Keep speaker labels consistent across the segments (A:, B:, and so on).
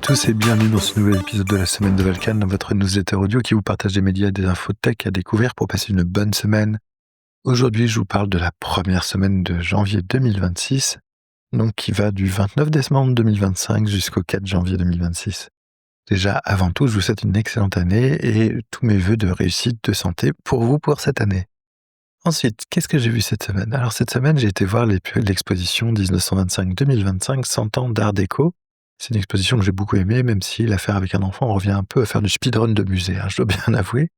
A: tous et bienvenue dans ce nouvel épisode de la semaine de Valkan, dans votre newsletter audio qui vous partage des médias et des infos tech à découvrir pour passer une bonne semaine. Aujourd'hui, je vous parle de la première semaine de janvier 2026, donc qui va du 29 décembre 2025 jusqu'au 4 janvier 2026. Déjà, avant tout, je vous souhaite une excellente année et tous mes vœux de réussite, de santé pour vous pour cette année. Ensuite, qu'est-ce que j'ai vu cette semaine ? Alors cette semaine, j'ai été voir l'exposition 1925-2025 100 ans d'art déco. C'est une exposition que j'ai beaucoup aimée, même si l'affaire avec un enfant revient un peu à faire du speedrun de musée, je dois bien avouer.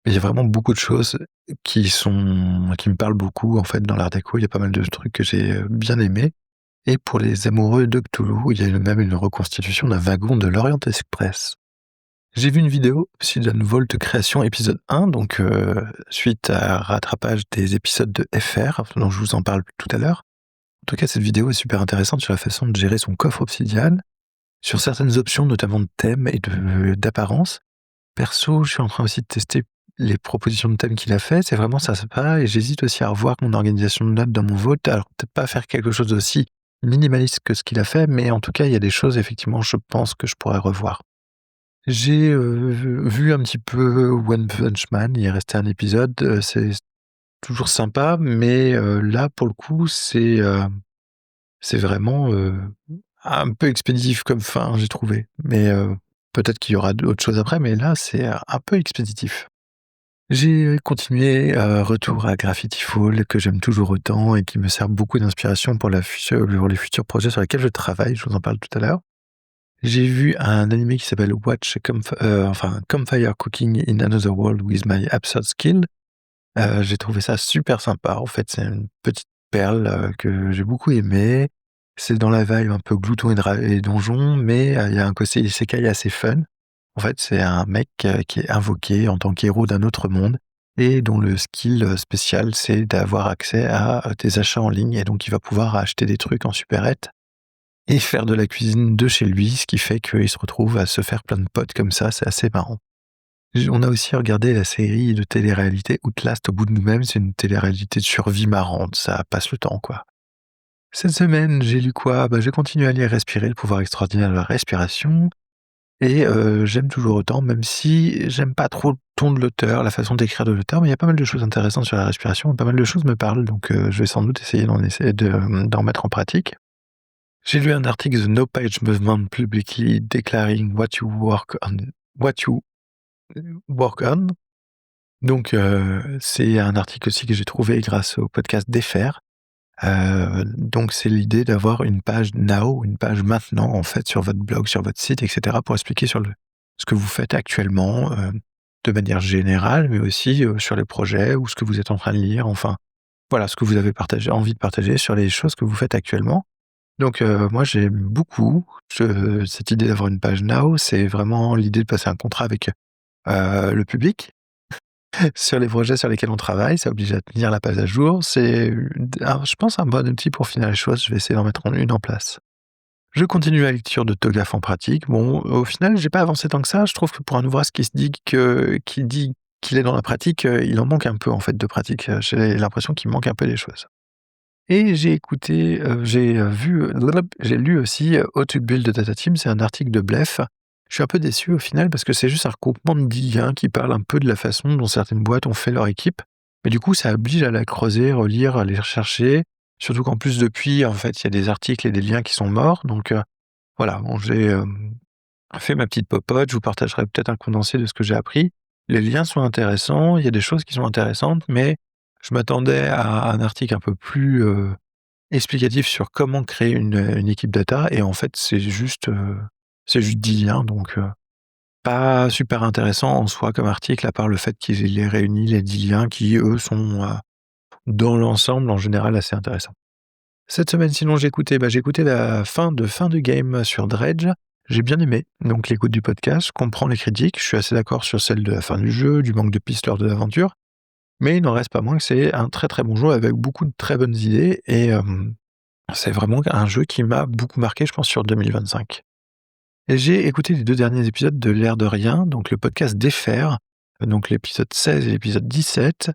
A: Mais il y a vraiment beaucoup de choses qui me parlent beaucoup, en fait, dans l'art déco. Il y a pas mal de trucs que j'ai bien aimés. Et pour les amoureux de Cthulhu, il y a même une reconstitution d'un wagon de l'Orient Express. J'ai vu une vidéo Obsidian Vault Création épisode 1, donc suite à rattrapage des épisodes de FR, dont je vous en parle tout à l'heure. En tout cas, cette vidéo est super intéressante sur la façon de gérer son coffre Obsidian, sur certaines options, notamment de thème et d'apparence. Perso, je suis en train aussi de tester les propositions de thème qu'il a fait, c'est vraiment sympa, et j'hésite aussi à revoir mon organisation de notes dans mon vote. Alors peut-être pas faire quelque chose d'aussi minimaliste que ce qu'il a fait, mais en tout cas, il y a des choses, effectivement, je pense que je pourrais revoir. J'ai vu un petit peu One Punch Man, il est resté un épisode, c'est toujours sympa, mais là, pour le coup, c'est vraiment un peu expéditif comme fin, j'ai trouvé. Mais peut-être qu'il y aura d'autres choses après, mais là, c'est un peu expéditif. J'ai continué retour à Gravity Fall, que j'aime toujours autant et qui me sert beaucoup d'inspiration pour les futurs projets sur lesquels je travaille, je vous en parle tout à l'heure. J'ai vu un animé qui s'appelle Campfire Cooking in Another World with My Absurd Skill. J'ai trouvé ça super sympa. En fait, c'est une petite perle que j'ai beaucoup aimée. C'est dans la vibe un peu glouton et donjon, mais il y a un côté isekai assez fun. En fait, c'est un mec qui est invoqué en tant qu'héros d'un autre monde et dont le skill spécial, c'est d'avoir accès à des achats en ligne, et donc il va pouvoir acheter des trucs en supérette et faire de la cuisine de chez lui, ce qui fait qu'il se retrouve à se faire plein de potes comme ça, c'est assez marrant. On a aussi regardé la série de télé-réalité Outlast au bout de nous-mêmes, c'est une télé-réalité de survie marrante, ça passe le temps, quoi. Cette semaine, j'ai lu quoi ? J'ai continué à lire Respirer, le pouvoir extraordinaire de la respiration, et j'aime toujours autant, même si j'aime pas trop le ton de l'auteur, la façon d'écrire de l'auteur, mais il y a pas mal de choses intéressantes sur la respiration, et pas mal de choses me parlent, donc je vais sans doute essayer d'en mettre en pratique. J'ai lu un article The No Page Movement Publicly Declaring What You Work On. Donc c'est un article aussi que j'ai trouvé grâce au podcast d'FR. Donc c'est l'idée d'avoir une page now, une page maintenant, en fait, sur votre blog, sur votre site, etc., pour expliquer ce que vous faites actuellement, de manière générale, mais aussi sur les projets ou ce que vous êtes en train de lire, enfin, voilà, ce que vous avez envie de partager sur les choses que vous faites actuellement. Donc moi j'aime beaucoup cette idée d'avoir une page now, c'est vraiment l'idée de passer un contrat avec le public sur les projets sur lesquels on travaille, ça oblige à tenir la page à jour. C'est, je pense, un bon outil pour finir les choses, je vais essayer d'en mettre une en place. Je continue la lecture de Togaf en pratique. Bon, au final, j'ai pas avancé tant que ça, je trouve que pour un ouvrage qui dit qu'il est dans la pratique, il en manque un peu en fait de pratique, j'ai l'impression qu'il manque un peu des choses. Et j'ai lu aussi How to Build a Data Team, c'est un article de Bleph. Je suis un peu déçu au final parce que c'est juste un regroupement de 10 liens qui parlent un peu de la façon dont certaines boîtes ont fait leur équipe. Mais du coup, ça oblige à la creuser, relire, à les rechercher. Surtout qu'en plus, depuis, en fait, il y a des articles et des liens qui sont morts. Donc voilà, bon, j'ai fait ma petite popote. Je vous partagerai peut-être un condensé de ce que j'ai appris. Les liens sont intéressants, il y a des choses qui sont intéressantes, mais je m'attendais à un article un peu plus explicatif sur comment créer une équipe data, et en fait, c'est juste 10 liens, donc pas super intéressant en soi comme article, à part le fait qu'il ait réuni les 10 liens qui, eux, sont dans l'ensemble, en général, assez intéressants. Cette semaine, sinon, j'ai écouté la fin de game sur Dredge. J'ai bien aimé, donc l'écoute du podcast, je comprends les critiques, je suis assez d'accord sur celle de la fin du jeu, du manque de pistes lors de l'aventure, mais il n'en reste pas moins que c'est un très très bon jeu avec beaucoup de très bonnes idées, et c'est vraiment un jeu qui m'a beaucoup marqué, je pense, sur 2025. Et j'ai écouté les 2 derniers épisodes de L'air de rien, donc le podcast d'FR, donc l'épisode 16 et l'épisode 17.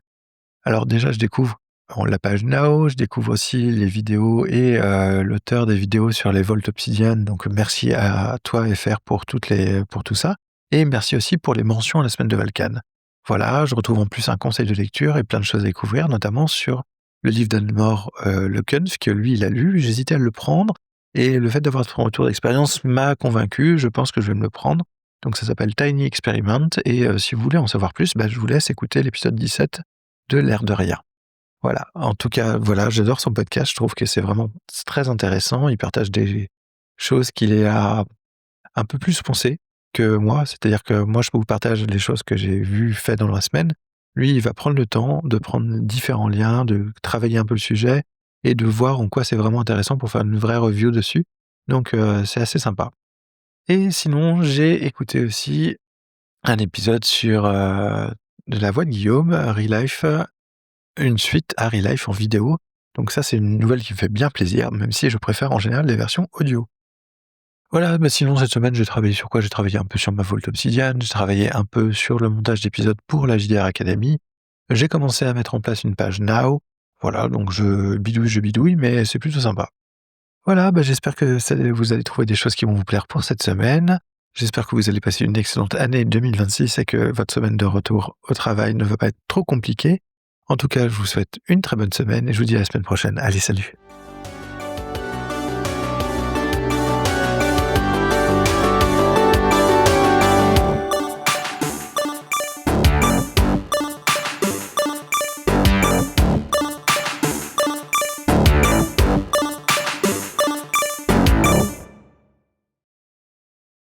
A: Alors déjà, je découvre la page Now. Je découvre aussi les vidéos et l'auteur des vidéos sur les volts obsidiennes. Donc merci à toi FR pour tout ça. Et merci aussi pour les mentions à la semaine de Valkan. Voilà, je retrouve en plus un conseil de lecture et plein de choses à découvrir, notamment sur le livre d'Anne-Maure Le Kunf, que lui, il a lu. J'hésitais à le prendre. Et le fait d'avoir son retour d'expérience m'a convaincu. Je pense que je vais me le prendre. Donc ça s'appelle Tiny Experiment. Et si vous voulez en savoir plus, je vous laisse écouter l'épisode 17 de L'air de rien. Voilà. En tout cas, voilà, j'adore son podcast. Je trouve que c'est vraiment très intéressant. Il partage des choses qu'il a un peu plus pensées que moi. C'est-à-dire que moi, je vous partage les choses que j'ai vues, faites dans la semaine. Lui, il va prendre le temps de prendre différents liens, de travailler un peu le sujet et de voir en quoi c'est vraiment intéressant pour faire une vraie review dessus. Donc, c'est assez sympa. Et sinon, j'ai écouté aussi un épisode sur de la voix de Guillaume, Relife, une suite à Relife en vidéo. Donc ça, c'est une nouvelle qui me fait bien plaisir, même si je préfère en général les versions audio. Voilà, sinon cette semaine, j'ai travaillé sur quoi? J'ai travaillé un peu sur ma Vault Obsidian, j'ai travaillé un peu sur le montage d'épisodes pour la JDR Academy. J'ai commencé à mettre en place une page Now. Voilà, donc je bidouille, mais c'est plutôt sympa. Voilà, j'espère que vous allez trouver des choses qui vont vous plaire pour cette semaine. J'espère que vous allez passer une excellente année 2026 et que votre semaine de retour au travail ne va pas être trop compliquée. En tout cas, je vous souhaite une très bonne semaine et je vous dis à la semaine prochaine. Allez, salut!